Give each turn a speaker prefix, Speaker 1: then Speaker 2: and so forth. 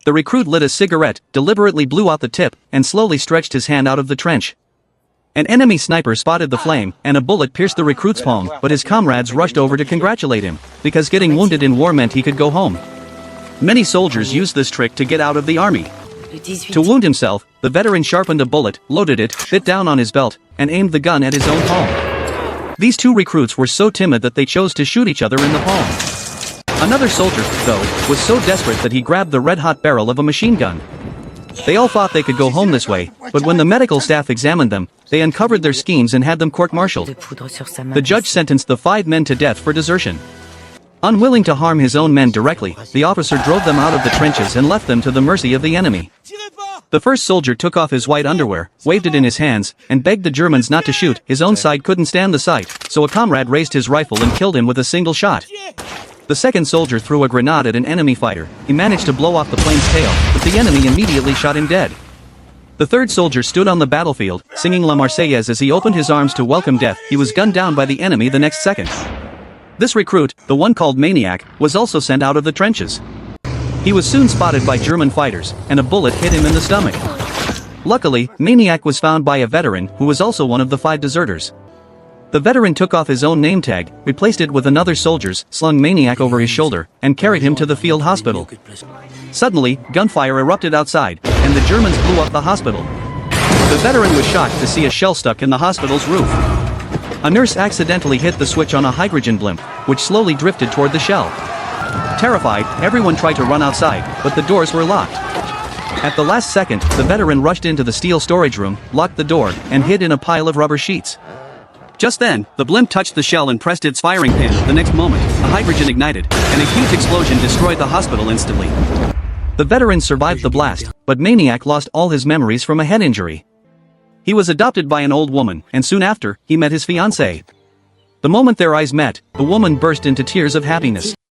Speaker 1: The recruit lit a cigarette, deliberately blew out the tip, and slowly stretched his hand out of the trench. An enemy sniper spotted the flame, and a bullet pierced the recruit's palm, but his comrades rushed over to congratulate him, because getting wounded in war meant he could go home. Many soldiers used this trick to get out of the army. To wound himself, the veteran sharpened a bullet, loaded it, bit down on his belt, and aimed the gun at his own palm. These two recruits were so timid that they chose to shoot each other in the palm. Another soldier, though, was so desperate that he grabbed the red-hot barrel of a machine gun. They all thought they could go home this way, but when the medical staff examined them, they uncovered their schemes and had them court-martialed. The judge sentenced the 5 men to death for desertion. Unwilling to harm his own men directly, the officer drove them out of the trenches and left them to the mercy of the enemy. The first soldier took off his white underwear, waved it in his hands, and begged the Germans not to shoot. His own side couldn't stand the sight, so a comrade raised his rifle and killed him with a single shot. The second soldier threw a grenade at an enemy fighter. He managed to blow off the plane's tail, but the enemy immediately shot him dead. The third soldier stood on the battlefield, singing La Marseillaise as he opened his arms to welcome death. He was gunned down by the enemy the next second. This recruit, the one called Maniac, was also sent out of the trenches. He was soon spotted by German fighters, and a bullet hit him in the stomach. Luckily, Maniac was found by a veteran who was also one of the 5 deserters. The veteran took off his own name tag, replaced it with another soldier's, slung Maniac over his shoulder, and carried him to the field hospital. Suddenly, gunfire erupted outside, and the Germans blew up the hospital. The veteran was shocked to see a shell stuck in the hospital's roof. A nurse accidentally hit the switch on a hydrogen blimp, which slowly drifted toward the shell. Terrified, everyone tried to run outside, but the doors were locked. At the last second, the veteran rushed into the steel storage room, locked the door, and hid in a pile of rubber sheets. Just then, the blimp touched the shell and pressed its firing pin. The next moment, the hydrogen ignited, and a huge explosion destroyed the hospital instantly. The veteran survived the blast, but Maniac lost all his memories from a head injury. He was adopted by an old woman, and soon after, he met his fiancée. The moment their eyes met, the woman burst into tears of happiness.